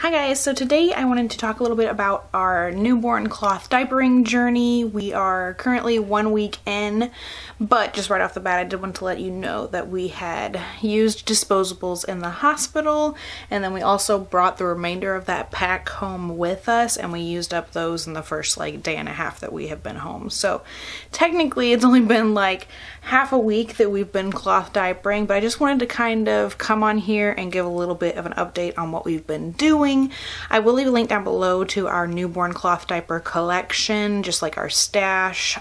Hi guys, so today I wanted to talk a little bit about our newborn cloth diapering journey. We are currently 1 week in, but just right off the bat I did want to let you know that we had used disposables in the hospital, and then we also brought the remainder of that pack home with us, and we used up those in the first like day and a half that we have been home. So technically it's only been like half a week that we've been cloth diapering, but I just wanted to kind of come on here and give a little bit of an update on what we've been doing. I will leave a link down below to our newborn cloth diaper collection, just like our stash,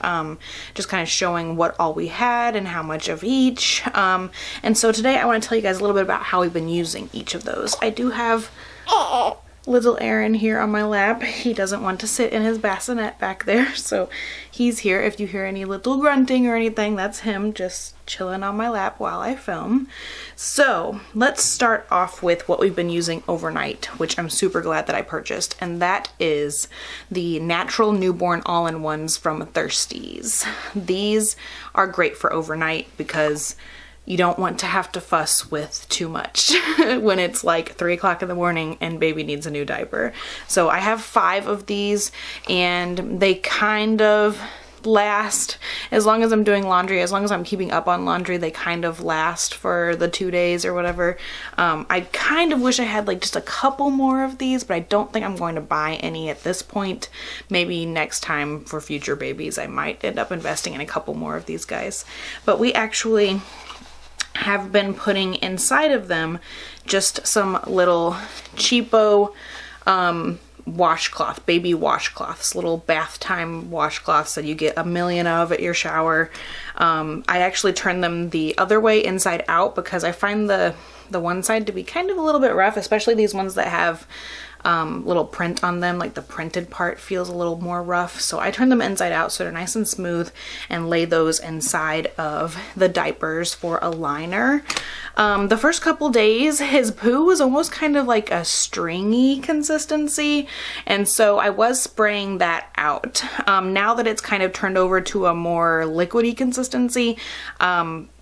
just kind of showing what all we had and how much of each. And so today I want to tell you guys a little bit about how we've been using each of those. I do have little Eren here on my lap. He doesn't want to sit in his bassinet back there, so he's here. If you hear any little grunting or anything, that's him just chilling on my lap while I film. So let's start off with what we've been using overnight, which I'm super glad that I purchased, and that is the natural newborn all-in-ones from Thirsties. These are great for overnight because you don't want to have to fuss with too much when it's like 3 o'clock in the morning and baby needs a new diaper. So I have 5 of these, and they kind of last as long as I'm doing laundry, as long as I'm keeping up on laundry. They kind of last for the 2 days or whatever. I kind of wish I had like just a couple more of these, but I don't think I'm going to buy any at this point. Maybe next time for future babies I might end up investing in a couple more of these guys. But we actually have been putting inside of them just some little cheapo washcloth, baby washcloths, little bath time washcloths that you get a million of at your shower. I actually turn them the other way, inside out, because I find the one side to be kind of a little bit rough, especially these ones that have little print on them. Like the printed part feels a little more rough, so I turn them inside out so they're nice and smooth, and lay those inside of the diapers for a liner. The first couple days his poo was almost kind of like a stringy consistency, and so I was spraying that out. Now that it's kind of turned over to a more liquidy consistency,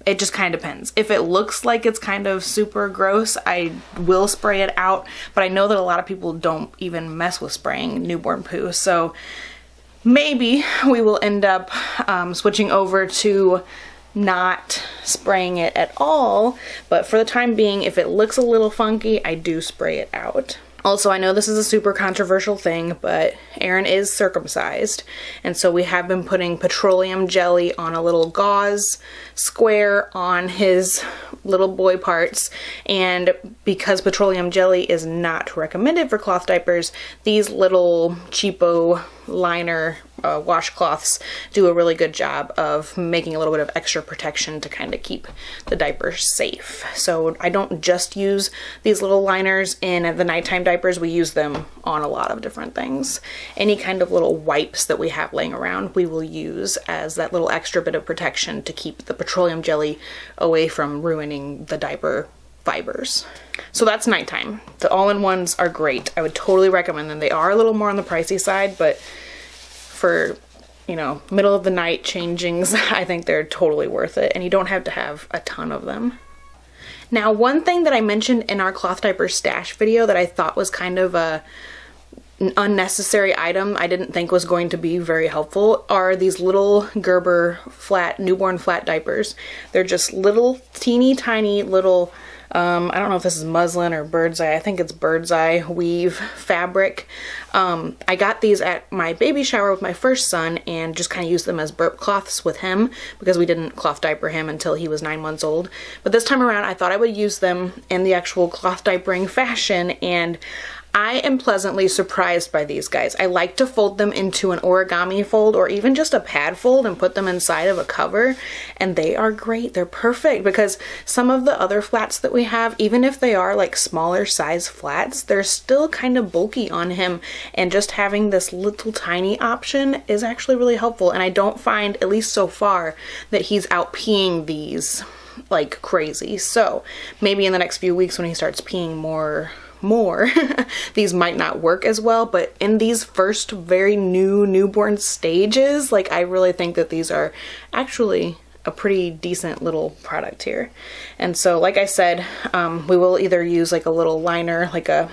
it just kind of depends. If it looks like it's kind of super gross, I will spray it out, but I know that a lot of people don't even mess with spraying newborn poo, so maybe we will end up switching over to not spraying it at all, but for the time being, if it looks a little funky, I do spray it out. Also, I know this is a super controversial thing, but Eren is circumcised, and so we have been putting petroleum jelly on a little gauze square on his little boy parts, and because petroleum jelly is not recommended for cloth diapers, these little cheapo liner washcloths do a really good job of making a little bit of extra protection to kind of keep the diaper safe. So I don't just use these little liners in the nighttime diapers, we use them on a lot of different things. Any kind of little wipes that we have laying around we will use as that little extra bit of protection to keep the petroleum jelly away from ruining the diaper fibers. So that's nighttime. The all-in-ones are great. I would totally recommend them. They are a little more on the pricey side, but for, you know, middle of the night changings, I think they're totally worth it, and you don't have to have a ton of them. Now, one thing that I mentioned in our cloth diaper stash video that I thought was kind of an unnecessary item, I didn't think was going to be very helpful, are these little Gerber flat, newborn flat diapers. They're just little teeny tiny little I don't know if this is muslin or bird's eye. I think it's bird's eye weave fabric. I got these at my baby shower with my first son and just kind of used them as burp cloths with him because we didn't cloth diaper him until he was 9 months old. But this time around I thought I would use them in the actual cloth diapering fashion, and I am pleasantly surprised by these guys. I like to fold them into an origami fold or even just a pad fold and put them inside of a cover, and they are great. They're perfect because some of the other flats that we have, even if they are like smaller size flats, they're still kind of bulky on him, and just having this little tiny option is actually really helpful. And I don't find, at least so far, that he's out peeing these like crazy. So maybe in the next few weeks when he starts peeing more, these might not work as well, but in these first very newborn stages, like, I really think that these are actually a pretty decent little product here. And so, like I said, we will either use like a little liner, like a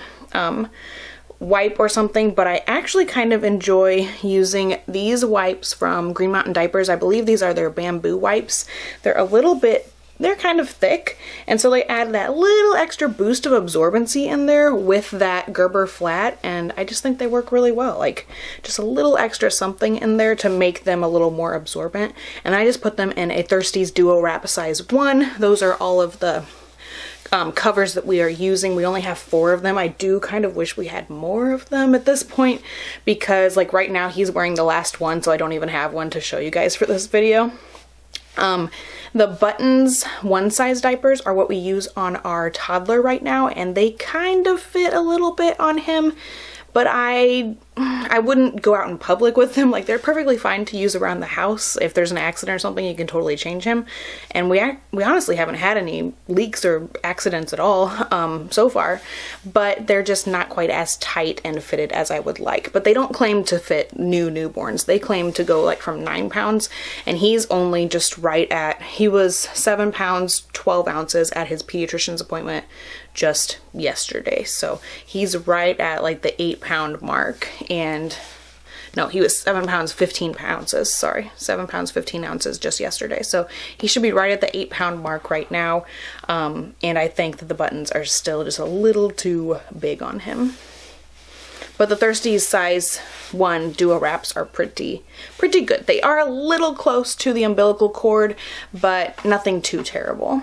wipe or something, but I actually kind of enjoy using these wipes from Green Mountain Diapers. I believe these are their bamboo wipes. They're kind of thick, and so they add that little extra boost of absorbency in there with that Gerber flat, and I just think they work really well. Like, just a little extra something in there to make them a little more absorbent. And I just put them in a Thirsties Duo Wrap size 1. Those are all of the covers that we are using. We only have 4 of them. I do kind of wish we had more of them at this point, because like right now he's wearing the last one, so I don't even have one to show you guys for this video. The Buttons one size diapers are what we use on our toddler right now, and they kind of fit a little bit on him, but I wouldn't go out in public with them. Like, they're perfectly fine to use around the house. If there's an accident or something, you can totally change him. And we honestly haven't had any leaks or accidents at all so far, but they're just not quite as tight and fitted as I would like. But they don't claim to fit new newborns. They claim to go like from 9 pounds, and he's only just right at, he was 7 pounds 12 ounces at his pediatrician's appointment just yesterday. So he's right at like the 8-pound mark. And no, he was 7 pounds 15 ounces, sorry, 7 pounds 15 ounces just yesterday. So he should be right at the 8-pound mark right now. And I think that the Buttons are still just a little too big on him. But the Thirsties size 1 Duo Wraps are pretty good. They are a little close to the umbilical cord, but nothing too terrible.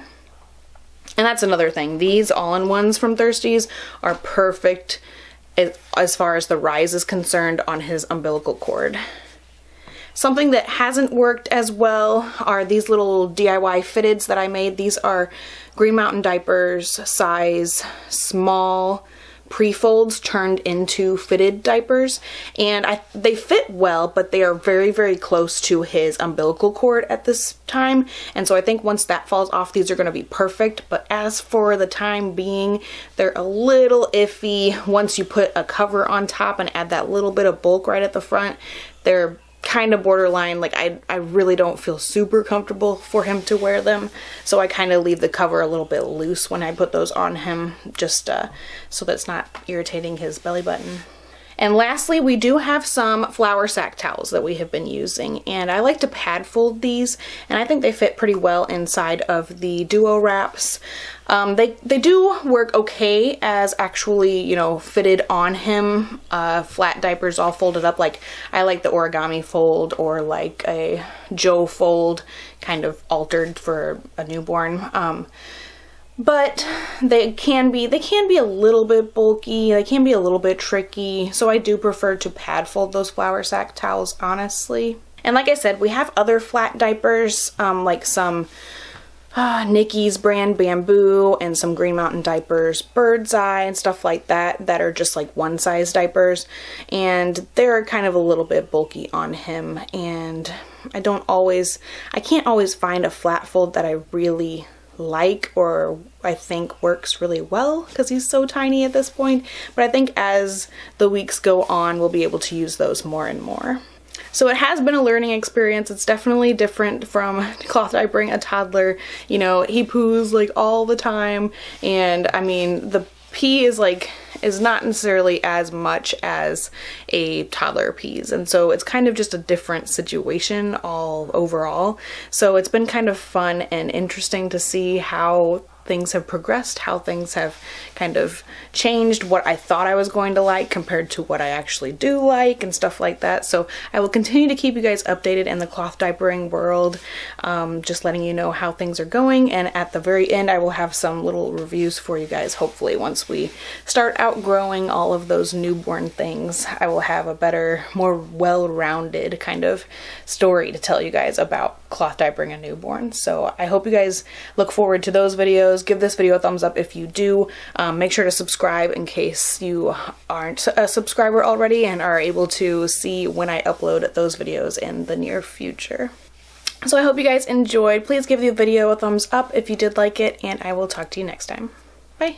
And that's another thing. These all-in-ones from Thirsties are perfect as far as the rise is concerned on his umbilical cord. Something that hasn't worked as well are these little DIY fitteds that I made. These are Green Mountain Diapers size small pre-folds turned into fitted diapers, and they fit well, but they are very, very close to his umbilical cord at this time, and so I think once that falls off, these are going to be perfect. But as for the time being, they're a little iffy. Once you put a cover on top and add that little bit of bulk right at the front, they're kind of borderline. Like, I really don't feel super comfortable for him to wear them, so I kind of leave the cover a little bit loose when I put those on him, just so that it's not irritating his belly button. And lastly, we do have some flour sack towels that we have been using, and I like to pad fold these, and I think they fit pretty well inside of the Duo Wraps. They do work okay as actually, you know, fitted on him, flat diapers all folded up. Like, I like the origami fold, or like a Joe fold, kind of altered for a newborn. But they can be a little bit bulky, they can be a little bit tricky, so I do prefer to pad fold those flour sack towels, honestly. And like I said, we have other flat diapers, like some Nikki's brand Bamboo and some Green Mountain Diapers Bird's Eye and stuff like that, that are just like one size diapers, and they're kind of a little bit bulky on him, and I can't always find a flat fold that I really like or I think works really well, because he's so tiny at this point. But I think as the weeks go on, we'll be able to use those more and more. So it has been a learning experience. It's definitely different from cloth diapering a toddler. You know, he poos like all the time, and I mean, the pee is not necessarily as much as a toddler pees, and so it's kind of just a different situation all overall. So it's been kind of fun and interesting to see how things have progressed, how things have kind of changed, what I thought I was going to like compared to what I actually do like, and stuff like that. So I will continue to keep you guys updated in the cloth diapering world, just letting you know how things are going, and at the very end I will have some little reviews for you guys. Hopefully once we start outgrowing all of those newborn things, I will have a better, more well-rounded kind of story to tell you guys about cloth diapering a newborn. So I hope you guys look forward to those videos. Give this video a thumbs up if you do. Make sure to subscribe in case you aren't a subscriber already and are able to see when I upload those videos in the near future. So I hope you guys enjoyed. Please give the video a thumbs up if you did like it, and I will talk to you next time. Bye!